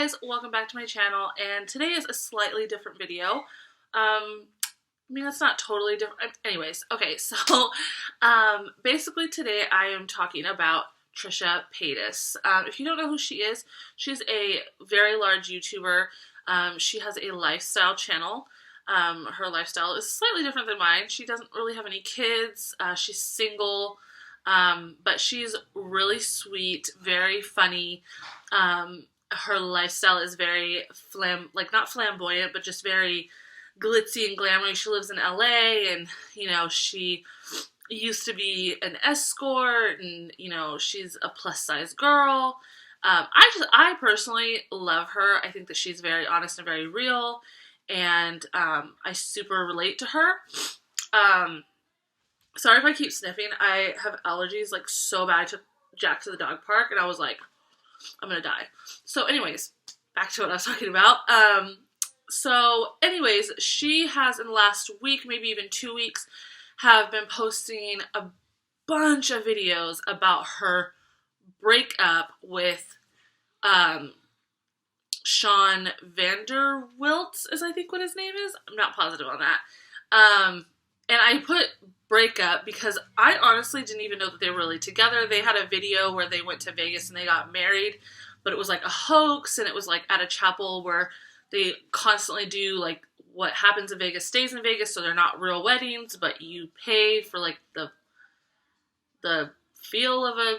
guys, welcome back to my channel, and today is a slightly different video. I mean, it's not totally different. Anyways, okay, so basically today I am talking about Trisha Paytus. If you don't know who she is, she's a very large YouTuber. She has a lifestyle channel. Her lifestyle is slightly different than mine. She doesn't really have any kids. She's single. But she's really sweet, very funny. Her lifestyle is very not flamboyant, but just very glitzy and glamorous. She lives in LA, and, you know, she used to be an escort, and, you know, she's a plus-size girl. I personally love her. I think that she's very honest and very real, and, I super relate to her. Sorry if I keep sniffing. I have allergies, like, so bad. I took Jack to the dog park, and I was like, I'm gonna die. So anyways, back to what I was talking about. She has, in the last week, maybe even 2 weeks, have been posting a bunch of videos about her breakup with, Sean Vanderwilt, is I think what his name is. I'm not positive on that. And I put breakup because I honestly didn't even know that they were really together. They had a video where they went to Vegas and they got married, but it was like a hoax, and it was like at a chapel where they constantly do like what happens in Vegas stays in Vegas, so they're not real weddings, but you pay for like the feel of a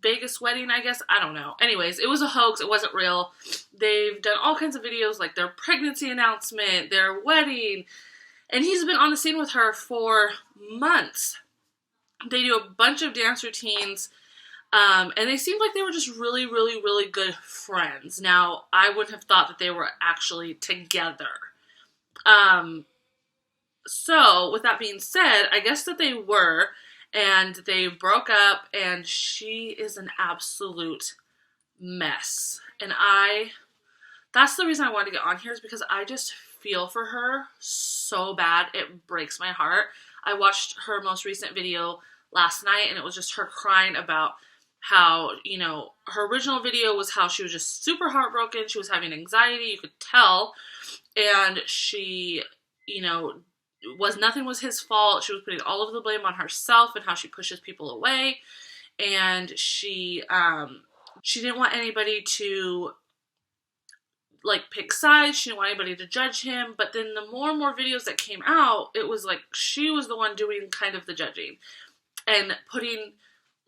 Vegas wedding, I guess. I don't know. Anyways, it was a hoax. It wasn't real. They've done all kinds of videos, like their pregnancy announcement, their wedding, and he's been on the scene with her for months. They do a bunch of dance routines, and they seemed like they were just really, really, really good friends. Now, I wouldn't have thought that they were actually together. So, with that being said, I guess that they were, and they broke up, and she is an absolute mess. And that's the reason I wanted to get on here, is because I just feel for her so bad. It breaks my heart. I watched her most recent video last night, and it was just her crying about how, you know, her original video was how she was just super heartbroken. She was having anxiety, you could tell. And she, you know, nothing was his fault. She was putting all of the blame on herself and how she pushes people away. And she didn't want anybody to like pick sides. She didn't want anybody to judge him. But then the more and more videos that came out, it was like she was the one doing kind of the judging and putting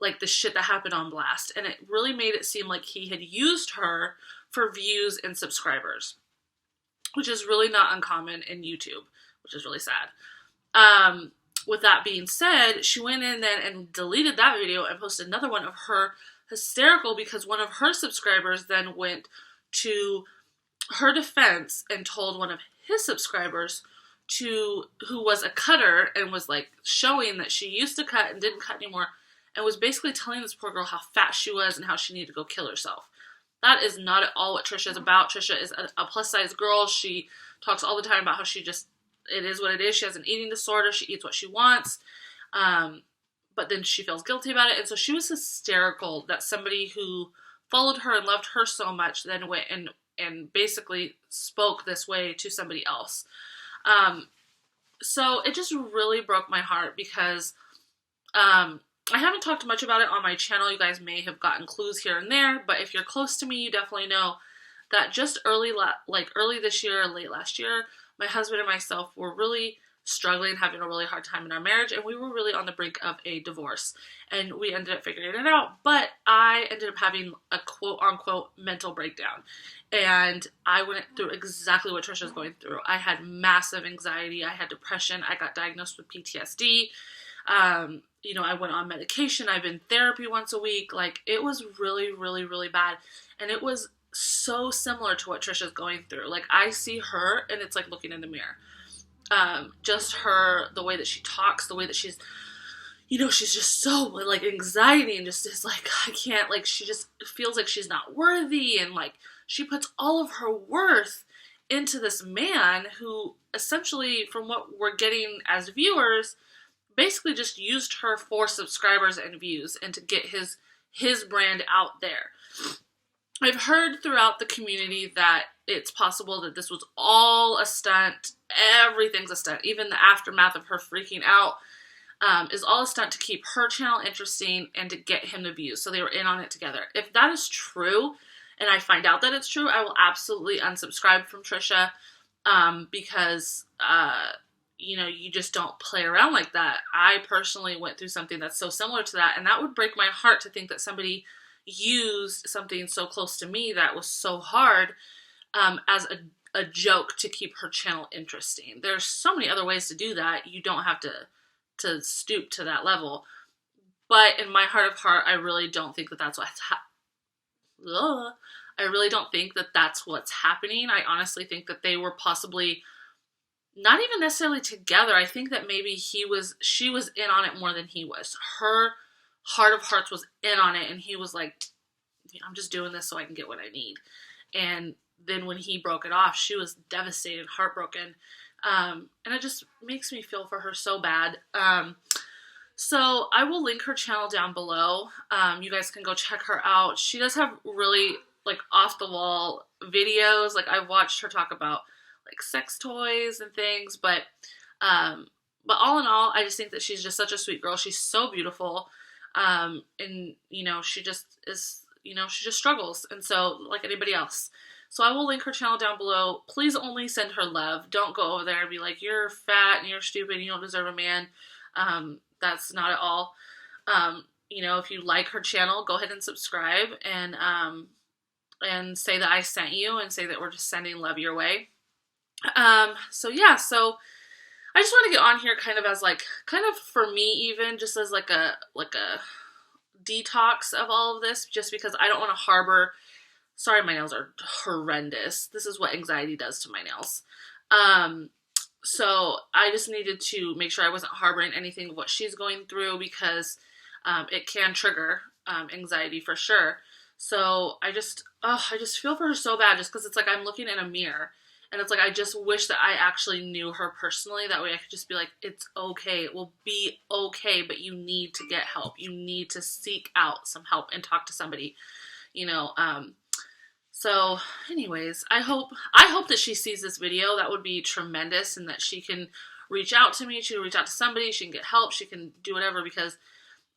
like the shit that happened on blast. And it really made it seem like he had used her for views and subscribers, which is really not uncommon in YouTube, which is really sad. With that being said, she went in then and deleted that video and posted another one of her hysterical because one of her subscribers then went to her defense and told one of his subscribers who was a cutter and was like showing that she used to cut and didn't cut anymore, and was basically telling this poor girl how fat she was and how she needed to go kill herself. That is not at all what Trisha is about. Trisha is a plus-size girl. She talks all the time about how it is what it is. She has an eating disorder. She eats what she wants. But then she feels guilty about it. And so she was hysterical that somebody who followed her and loved her so much then went and basically spoke this way to somebody else. So it just really broke my heart because I haven't talked much about it on my channel. You guys may have gotten clues here and there, but if you're close to me, you definitely know that just early this year, late last year, my husband and myself were really struggling, having a really hard time in our marriage, and we were really on the brink of a divorce, and we ended up figuring it out, but I ended up having a quote-unquote mental breakdown, and I went through exactly what Trisha's going through. I had massive anxiety, I had depression, I got diagnosed with PTSD, you know, I went on medication, I've been in therapy once a week, like, it was really, really, really bad, and it was so similar to what Trisha's going through. Like, I see her, and it's like looking in the mirror. Just her, the way that she talks, the way that she's, you know, she's just so, like, anxiety and just is like, I can't, like, she just feels like she's not worthy, and, like, she puts all of her worth into this man who, essentially, from what we're getting as viewers, basically just used her for subscribers and views and to get his brand out there. I've heard throughout the community that it's possible that this was all a stunt. Everything's a stunt. Even the aftermath of her freaking out is all a stunt to keep her channel interesting and to get him to views. So they were in on it together. If that is true, and I find out that it's true, I will absolutely unsubscribe from Trisha, because, you know, you just don't play around like that. I personally went through something that's so similar to that, and that would break my heart to think that somebody used something so close to me that was so hard as a joke to keep her channel interesting. There's so many other ways to do that. You don't have to stoop to that level. But in my heart of heart, I really don't think that that's what's I really don't think that that's what's happening. I honestly think that they were possibly not even necessarily together. I think that maybe she was in on it more than he was. Her heart of hearts was in on it, and he was like, I'm just doing this so I can get what I need. And then when he broke it off, she was devastated, heartbroken. And it just makes me feel for her so bad. So I will link her channel down below. You guys can go check her out. She does have really like off the wall videos. Like I've watched her talk about like sex toys and things, but all in all, I just think that she's just such a sweet girl. She's so beautiful. And you know, she just is, you know, she just struggles. And so like anybody else. So I will link her channel down below. Please only send her love. Don't go over there and be like, you're fat and you're stupid and you don't deserve a man. That's not at all. You know, if you like her channel, go ahead and subscribe and say that I sent you and say that we're just sending love your way. So yeah, so I just want to get on here kind of as like, kind of for me even, just as like a detox of all of this, just because I don't want to harbor, sorry, my nails are horrendous. This is what anxiety does to my nails. So I just needed to make sure I wasn't harboring anything of what she's going through, because it can trigger anxiety for sure. So I just feel for her so bad, just because it's like I'm looking in a mirror, and it's like I just wish that I actually knew her personally. That way I could just be like, it's okay. It will be okay, but you need to get help. You need to seek out some help and talk to somebody, you know. So anyways, I hope that she sees this video. That would be tremendous, and that she can reach out to me. She can reach out to somebody. She can get help. She can do whatever, because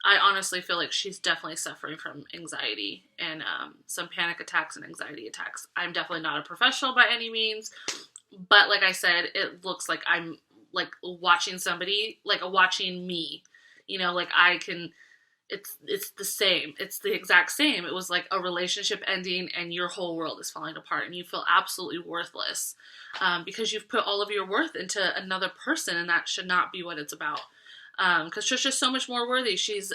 I honestly feel like she's definitely suffering from anxiety and some panic attacks and anxiety attacks. I'm definitely not a professional by any means, but like I said, it looks like I'm like watching somebody, like watching me, you know, like I can, it's the same. It's the exact same. It was like a relationship ending and your whole world is falling apart and you feel absolutely worthless because you've put all of your worth into another person, and that should not be what it's about. Because Trisha's so much more worthy. She's,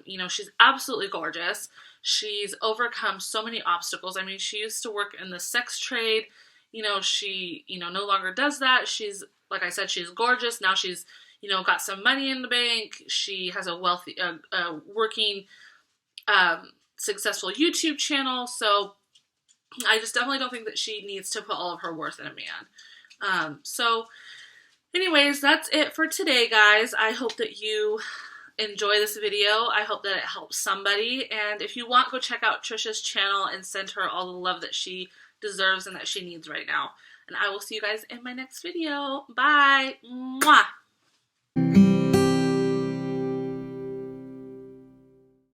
you know, she's absolutely gorgeous. She's overcome so many obstacles. I mean, she used to work in the sex trade. You know, she, you know, no longer does that. She's, like I said, she's gorgeous. Now she's, you know, got some money in the bank. She has a wealthy, working, successful YouTube channel. So I just definitely don't think that she needs to put all of her worth in a man. So anyways, that's it for today, guys. I hope that you enjoy this video. I hope that it helps somebody. And if you want, go check out Trisha's channel and send her all the love that she deserves and that she needs right now. And I will see you guys in my next video. Bye. Mwah.